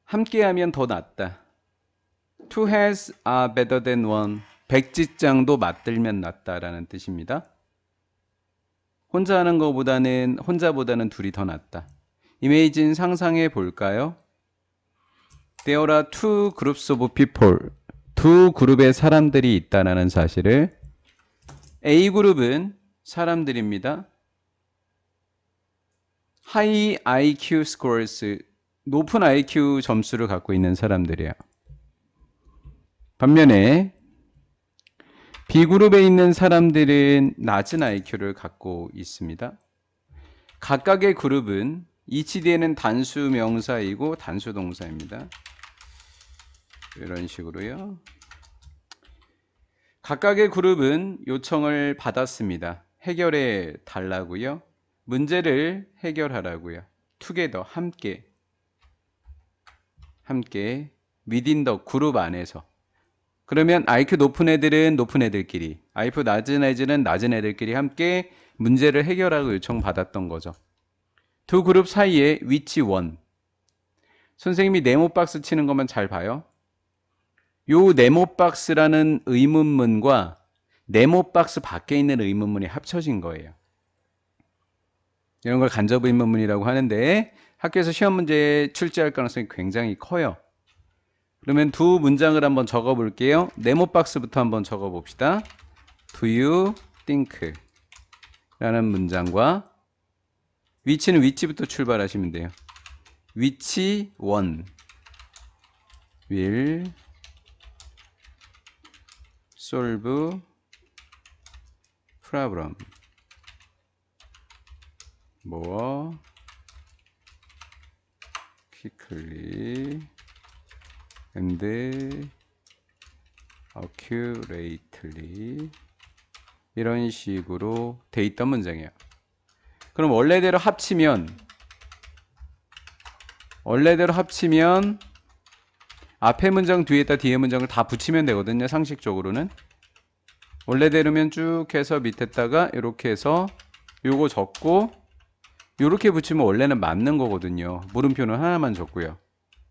함께하면 더 낫다. Two heads are better than one. 백지장도 맞들면 낫다라는 뜻입니다. 혼자 하는 혼자보다는 둘이 더 낫다. 이메이진 상상해 볼까요? There are two groups of people. 두 그룹의 사람들이 있다라는 사실을 A그룹은 사람들입니다. High IQ scores, 높은 IQ 점수를 갖고 있는 사람들이에요. 반면에 B그룹에 있는 사람들은 낮은 IQ를 갖고 있습니다. 각각의 그룹은 each 뒤에는 단수 명사이고 단수 동사입니다. 이런 식으로요. 각각의 그룹은 요청을 받았습니다. 해결해 달라고요. 문제를 해결하라고요. together, 함께 within the 그룹 안에서. 그러면 IQ 높은 애들은 높은 애들끼리, IQ 낮은 애들은 낮은 애들끼리 함께 문제를 해결하고 요청받았던 거죠. 두 그룹 사이에 which one. 선생님이 네모 박스 치는 것만 잘 봐요. 요 네모 박스라는 의문문과 네모 박스 밖에 있는 의문문이 합쳐진 거예요. 이런 걸 간접 의문문이라고 하는데 학교에서 시험 문제에 출제할 가능성이 굉장히 커요. 그러면 두 문장을 한번 적어 볼게요. 네모 박스부터 한번 적어 봅시다. Do you think? 라는 문장과 which는 which부터 출발하시면 돼요. Which one will solve problem? more quickly and accurately. 이런 식으로 돼 있던 문장이에요. 그럼 원래대로 합치면 앞에 문장 뒤에다 뒤에 문장을 다 붙이면 되거든요. 상식적으로는. 원래대로면 쭉 해서 밑에다가 이렇게 해서 요거 적고 요렇게 붙이면 원래는 맞는 거거든요. 물음표는 하나만 적고요.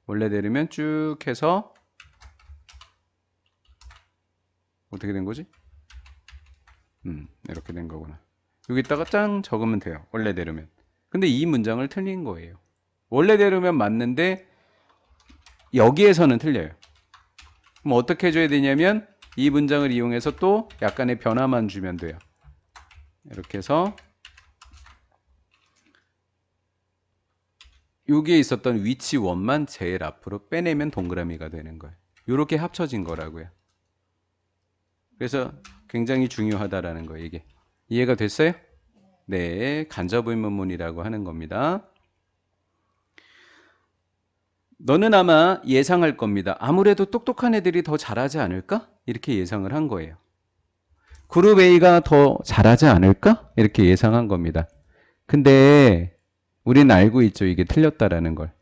원래대로면 쭉 해서 어떻게 된 거지? 이렇게 된 거구나. 여기다가 짱 적으면 돼요. 원래대로면. 근데 이 문장을 틀린 거예요. 원래대로면 맞는데 여기에서는 틀려요. 그럼 어떻게 해줘야 되냐면 이 문장을 이용해서 또 약간의 변화만 주면 돼요. 이렇게 해서 여기에 있었던 위치 원만 제일 앞으로 빼내면 동그라미가 되는 거예요. 이렇게 합쳐진 거라고요. 그래서 굉장히 중요하다라는 거예요. 이게 이해가 됐어요? 네, 간접 의문문이라고 하는 겁니다. 너는 아마 예상할 겁니다. 아무래도 똑똑한 애들이 더 잘하지 않을까? 이렇게 예상을 한 거예요. 그룹 A가 더 잘하지 않을까? 이렇게 예상한 겁니다. 근데 우리는 알고 있죠. 이게 틀렸다라는 걸.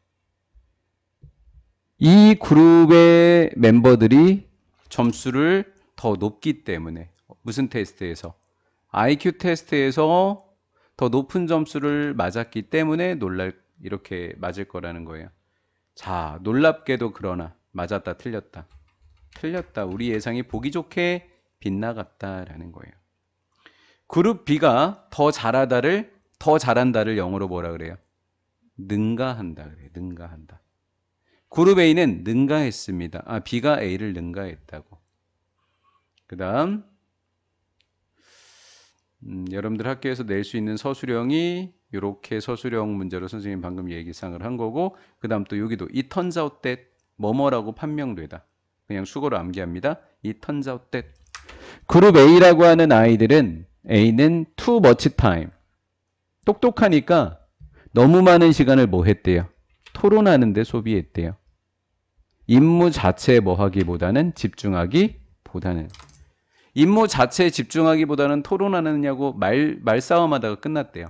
이 그룹의 멤버들이 점수를 더 높기 때문에 무슨 테스트에서? IQ 테스트에서 더 높은 점수를 맞았기 때문에 이렇게 맞을 거라는 거예요. 자, 놀랍게도 그러나 맞았다 틀렸다. 틀렸다. 우리 예상이 보기 좋게 빗나갔다라는 거예요. 그룹 B가 더 잘한다를 영어로 뭐라 그래요? 능가한다 그래요. 능가한다. 그룹 A는 능가했습니다. B가 A를 능가했다고. 그 다음 여러분들 학교에서 낼 수 있는 서술형이 이렇게 서술형 문제로 선생님 방금 얘기상을 한 거고, 그 다음 또 여기도 It turns out that 뭐뭐라고 판명되다. 그냥 수고로 암기합니다. It turns out that. 그룹 A라고 하는 아이들은 A는 too much time. 똑똑하니까 너무 많은 시간을 뭐 했대요? 토론하는 데 소비했대요. 임무 자체에 뭐 하기보다는 집중하기보다는. 임무 자체에 집중하기보다는 토론하느냐고 말싸움하다가 끝났대요.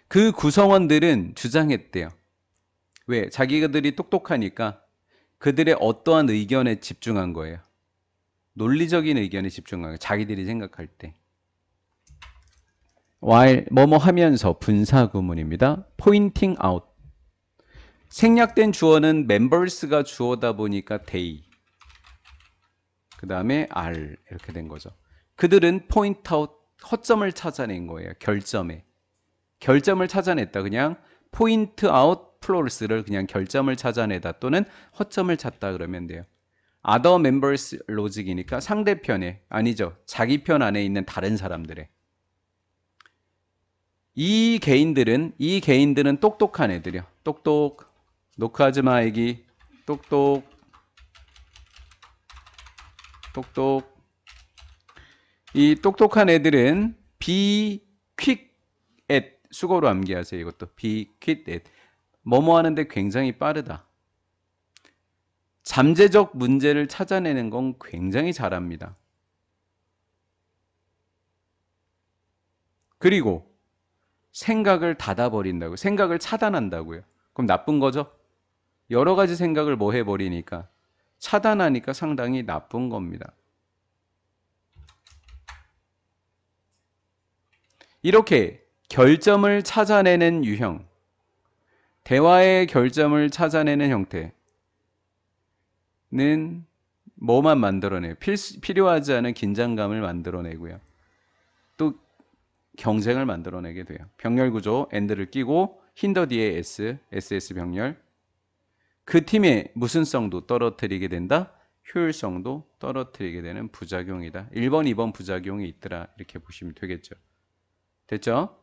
그 구성원들은 주장했대요. 왜? 자기들이 똑똑하니까 그들의 어떠한 의견에 집중한 거예요. 논리적인 의견에 집중한 거예요. 자기들이 생각할 때. while 뭐뭐 하면서 분사구문입니다. pointing out. 생략된 주어는 members가 주어다 보니까 they. 그 다음에 are 이렇게 된 거죠. 그들은 point out, 허점을 찾아낸 거예요. 결점에. 결점을 찾아냈다. 그냥 point out 플로러스를 그냥 결점을 찾아내다 또는 허점을 찾다 그러면 돼요. other members 로직이니까 상대편에, 아니죠. 자기 편 안에 있는 다른 사람들의. 이 개인들은 똑똑한 애들이요. 똑똑. 노크하지 마, 애기. 똑똑. 똑똑. 이 똑똑한 애들은 be quick at, 수고로 암기하세요. 이것도 be quick at. 뭐뭐 하는데 굉장히 빠르다. 잠재적 문제를 찾아내는 건 굉장히 잘합니다. 그리고 생각을 닫아버린다고, 생각을 차단한다고요. 그럼 나쁜 거죠? 여러 가지 생각을 뭐 해버리니까, 차단하니까 상당히 나쁜 겁니다. 이렇게 결점을 찾아내는 유형, 대화의 결점을 찾아내는 형태는 뭐만 만들어내요? 필요하지 않은 긴장감을 만들어내고요. 또 경쟁을 만들어내게 돼요. 병렬 구조, and를 끼고 힌더 뒤에 SS 병렬. 그 팀의 무슨성도 떨어뜨리게 된다. 효율성도 떨어뜨리게 되는 부작용이다. 1번, 2번 부작용이 있더라. 이렇게 보시면 되겠죠. 됐죠?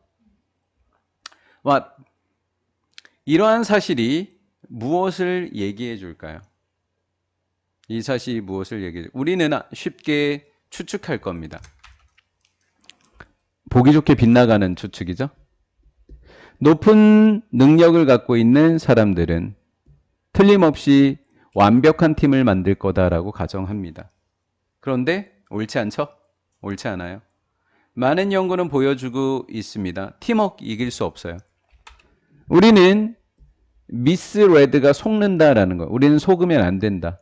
이러한 사실이 무엇을 얘기해 줄까요? 이 사실이 무엇을 얘기해 줄까요? 우리는 쉽게 추측할 겁니다. 보기 좋게 빗나가는 추측이죠. 높은 능력을 갖고 있는 사람들은 틀림없이 완벽한 팀을 만들 거다라고 가정합니다. 그런데 옳지 않죠? 옳지 않아요. 많은 연구는 보여주고 있습니다. 팀워크 이길 수 없어요. 우리는 미스레드가 속는다라는 거. 우리는 속으면 안 된다.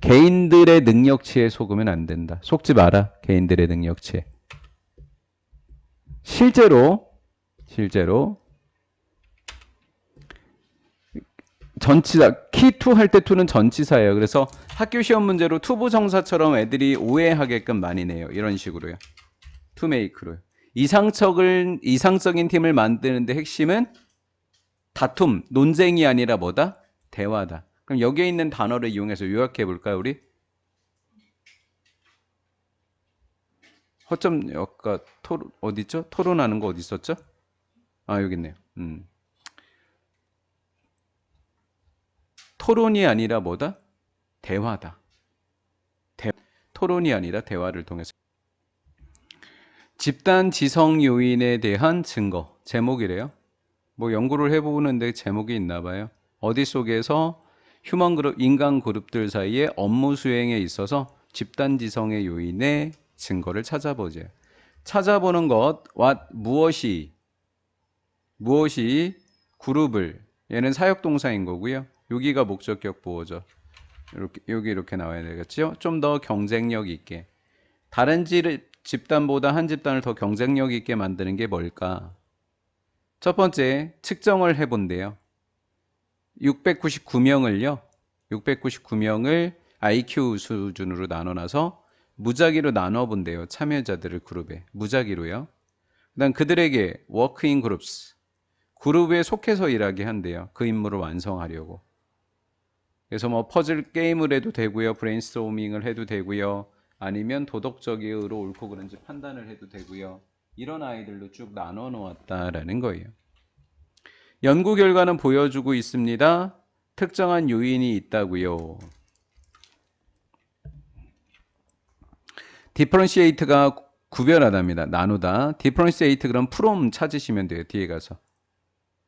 개인들의 능력치에 속으면 안 된다. 속지 마라. 개인들의 능력치에. 실제로 전치사, 키2 할 때 2는 전치사예요. 그래서 학교 시험 문제로 투부정사처럼 애들이 오해하게끔 많이 내요. 이런 식으로요. to make로요. 이상적인 팀을 만드는데 핵심은 다툼, 논쟁이 아니라 뭐다? 대화다. 그럼 여기에 있는 단어를 이용해서 요약해 볼까요, 우리? 허점, 아까 어디 있죠? 토론하는 거 어디 있었죠? 아, 여기 있네요. 토론이 아니라 뭐다? 대화다. 토론이 아니라 대화를 통해서. 집단 지성 요인에 대한 증거. 제목이래요. 뭐 연구를 해보는데 제목이 있나 봐요. 어디 속에서 휴먼 그룹, 인간 그룹들 사이에 업무 수행에 있어서 집단 지성의 요인의 증거를 찾아보죠. 찾아보는 것, 무엇이 그룹을, 얘는 사역동사인 거고요. 여기가 목적격 보호죠. 여기 이렇게 나와야 되겠죠. 좀 더 경쟁력 있게, 다른 집단보다 한 집단을 더 경쟁력 있게 만드는 게 뭘까? 첫 번째, 측정을 해본대요. 699명을 IQ 수준으로 나눠놔서 무작위로 나눠본대요. 참여자들을 그룹에. 무작위로요. 그 다음 그들에게 워크인 그룹에 속해서 일하게 한대요. 그 임무를 완성하려고. 그래서 뭐 퍼즐 게임을 해도 되고요. 브레인스토밍을 해도 되고요. 아니면 도덕적으로 옳고 그른지 판단을 해도 되고요. 이런 아이들로 쭉 나눠 놓았다라는 거예요. 연구 결과는 보여주고 있습니다. 특정한 요인이 있다고요. 디퍼런시에이트가 구별하답니다. 나누다. 디퍼런시에이트 그럼 from 찾으시면 돼요. 뒤에 가서.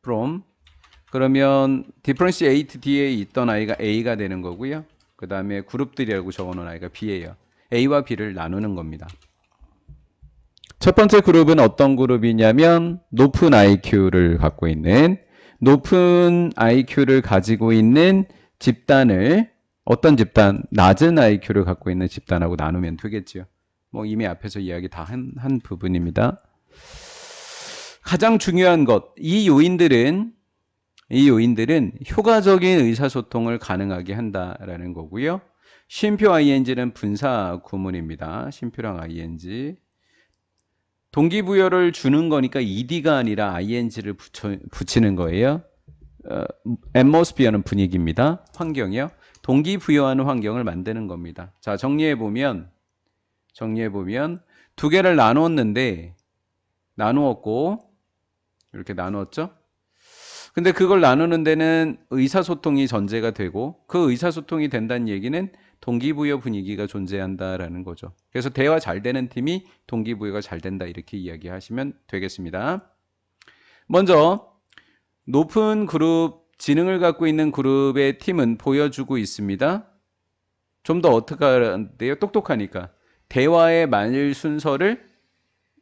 from. 그러면 디퍼런시에이트 뒤에 있던 아이가 A가 되는 거고요. 그 다음에 그룹들이라고 적어놓은 아이가 B예요. A와 B를 나누는 겁니다. 첫 번째 그룹은 어떤 그룹이냐면 높은 IQ를 갖고 있는 집단을 어떤 집단? 낮은 IQ를 갖고 있는 집단하고 나누면 되겠죠. 뭐 이미 앞에서 이야기 다 한 부분입니다. 가장 중요한 것, 이 요인들은 이 요인들은 효과적인 의사소통을 가능하게 한다라는 거고요. 쉼표 ing는 분사 구문입니다. 쉼표랑 ing. 동기부여를 주는 거니까 ed가 아니라 ing를 붙이는 거예요. atmosphere는 분위기입니다. 환경이요. 동기부여하는 환경을 만드는 겁니다. 자, 정리해보면 두 개를 나누었고 이렇게 나누었죠. 근데 그걸 나누는 데는 의사소통이 전제가 되고 그 의사소통이 된다는 얘기는 동기부여 분위기가 존재한다라는 거죠. 그래서 대화 잘 되는 팀이 동기부여가 잘 된다 이렇게 이야기하시면 되겠습니다. 먼저 높은 그룹, 지능을 갖고 있는 그룹의 팀은 보여주고 있습니다. 좀 더 어떻게 하는데요? 똑똑하니까. 대화의 말 순서를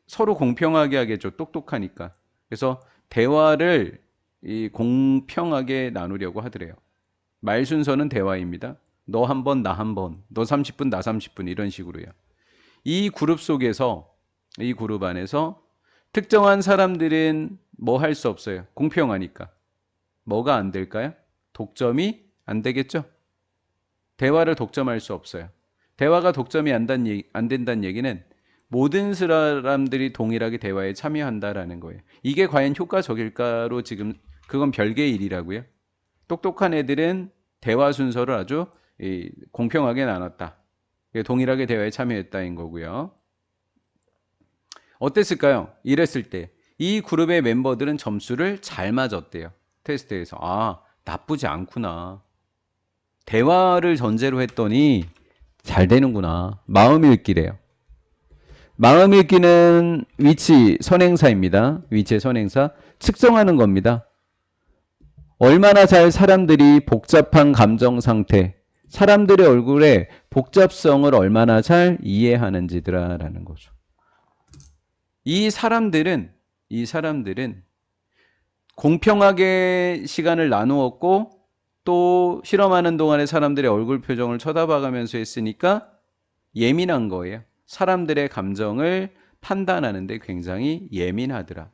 서로 공평하게 하겠죠. 똑똑하니까. 그래서 대화를 공평하게 나누려고 하더래요. 말 순서는 대화입니다. 너 한 번, 나 한 번, 너 30분, 나 30분 이런 식으로요. 이 그룹 안에서 특정한 사람들은 뭐 할 수 없어요. 공평하니까. 뭐가 안 될까요? 독점이 안 되겠죠? 대화를 독점할 수 없어요. 대화가 독점이 안 된다는 얘기는 모든 사람들이 동일하게 대화에 참여한다라는 거예요. 이게 과연 효과적일까로 지금 그건 별개의 일이라고요. 똑똑한 애들은 대화 순서를 아주 공평하게 나눴다. 동일하게 대화에 참여했다인 거고요. 어땠을까요? 이랬을 때 이 그룹의 멤버들은 점수를 잘 맞았대요. 테스트에서. 아, 나쁘지 않구나. 대화를 전제로 했더니 잘 되는구나. 마음 읽기래요. 마음 읽기는 위치 선행사입니다. 위치의 선행사. 측정하는 겁니다. 얼마나 잘 사람들이 복잡한 감정 상태, 사람들의 얼굴의 복잡성을 얼마나 잘 이해하는지더라라는 거죠. 이 사람들은 공평하게 시간을 나누었고 또 실험하는 동안에 사람들의 얼굴 표정을 쳐다봐가면서 했으니까 예민한 거예요. 사람들의 감정을 판단하는데 굉장히 예민하더라.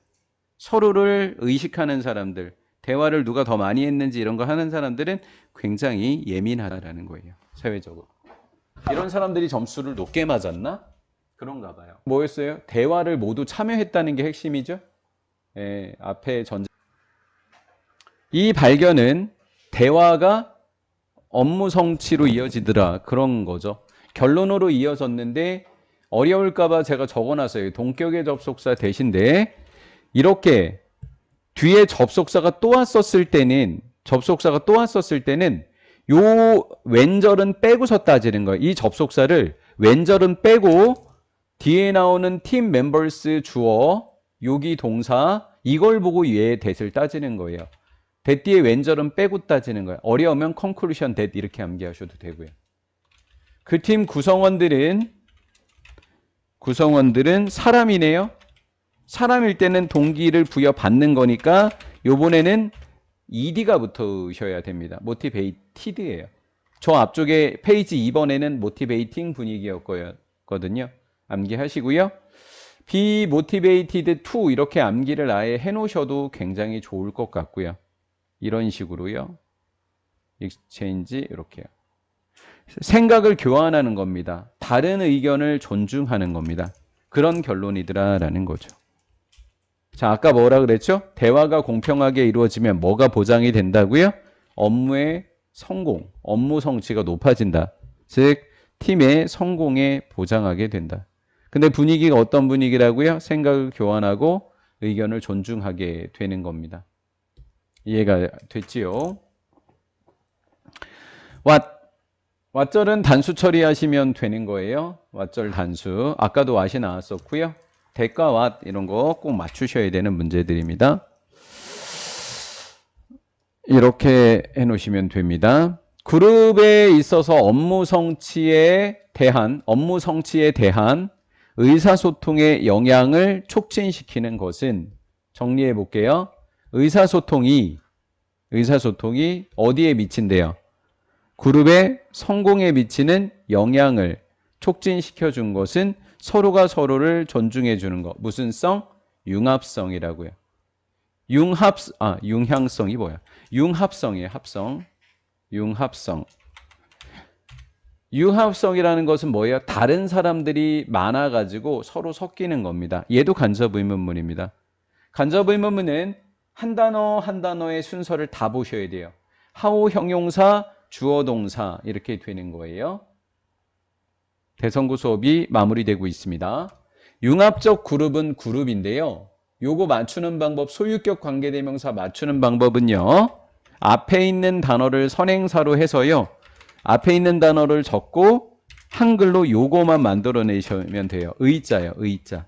서로를 의식하는 사람들, 대화를 누가 더 많이 했는지 이런 거 하는 사람들은 굉장히 예민하다라는 거예요. 사회적으로. 이런 사람들이 점수를 높게 맞았나? 그런가 봐요. 뭐였어요? 대화를 모두 참여했다는 게 핵심이죠. 앞에 이 발견은 대화가 업무 성취로 이어지더라 그런 거죠. 결론으로 이어졌는데 어려울까봐 제가 적어놨어요. 동격의 접속사 대신데 이렇게 뒤에 접속사가 또 왔었을 때는 요 왼절은 빼고서 따지는 거예요. 이 접속사를 왼절은 빼고 뒤에 나오는 팀 멤버스 주어 여기 동사 이걸 보고 얘의 that을 따지는 거예요. that 뒤에 왼절은 빼고 따지는 거예요. 어려우면 conclusion that 이렇게 암기하셔도 되고요. 그 팀 구성원들은 사람이네요. 사람일 때는 동기를 부여받는 거니까 요번에는 ed가 붙으셔야 됩니다. motivated예요. 저 앞쪽에 페이지 2번에는 motivating 분위기였거든요. 암기하시고요. be motivated to 이렇게 암기를 아예 해놓으셔도 굉장히 좋을 것 같고요. 이런 식으로요. exchange 이렇게요. 생각을 교환하는 겁니다. 다른 의견을 존중하는 겁니다. 그런 결론이더라라는 거죠. 자, 아까 뭐라 그랬죠? 대화가 공평하게 이루어지면 뭐가 보장이 된다고요? 업무의 성공, 업무 성취가 높아진다. 즉, 팀의 성공에 보장하게 된다. 근데 분위기가 어떤 분위기라고요? 생각을 교환하고 의견을 존중하게 되는 겁니다. 이해가 됐지요? 왓절은 단수 처리하시면 되는 거예요. 왓절 단수. 아까도 왓이 나왔었고요. 대과 왓 이런 거 꼭 맞추셔야 되는 문제들입니다. 이렇게 해놓으시면 됩니다. 그룹에 있어서 업무 성취에 대한 의사소통의 영향을 촉진시키는 것은 정리해 볼게요. 의사소통이 어디에 미친대요? 그룹의 성공에 미치는 영향을 촉진시켜 준 것은 서로가 서로를 존중해 주는 것. 무슨 성? 융합성이라고요. 융향성이 뭐야? 융합성이에요. 합성. 융합성. 융합성이라는 것은 뭐예요? 다른 사람들이 많아가지고 서로 섞이는 겁니다. 얘도 간접의문문입니다. 간접의문문은 한 단어 한 단어의 순서를 다 보셔야 돼요. 하오, 형용사, 주어, 동사 이렇게 되는 거예요. 대성구 수업이 마무리되고 있습니다. 융합적 그룹은 그룹인데요. 요거 맞추는 방법, 소유격 관계대명사 맞추는 방법은요. 앞에 있는 단어를 선행사로 해서요. 앞에 있는 단어를 적고 한글로 요거만 만들어내시면 돼요. 의자요. 의자.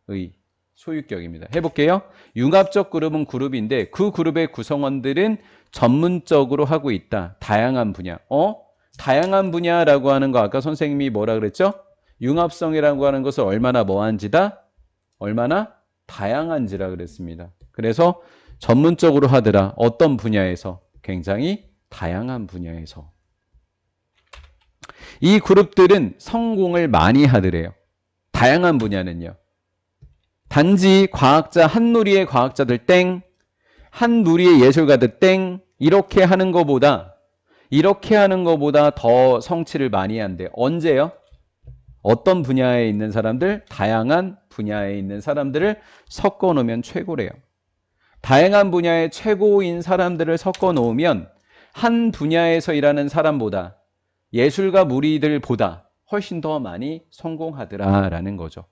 의. 소유격입니다. 해볼게요. 융합적 그룹은 그룹인데 그 그룹의 구성원들은 전문적으로 하고 있다. 다양한 분야. 다양한 분야라고 하는 거 아까 선생님이 뭐라 그랬죠? 융합성이라고 하는 것을 얼마나 뭐한지다? 얼마나 다양한지라 그랬습니다. 그래서 전문적으로 하더라. 어떤 분야에서? 굉장히 다양한 분야에서. 이 그룹들은 성공을 많이 하더래요. 다양한 분야는요. 단지 과학자, 한 무리의 과학자들 땡, 한 무리의 예술가들 땡, 이렇게 하는 것보다 더 성취를 많이 한대요. 언제요? 어떤 분야에 있는 사람들? 다양한 분야에 있는 사람들을 섞어 놓으면 최고래요. 다양한 분야의 최고인 사람들을 섞어 놓으면 한 분야에서 일하는 사람보다 예술가 무리들보다 훨씬 더 많이 성공하더라라는 거죠.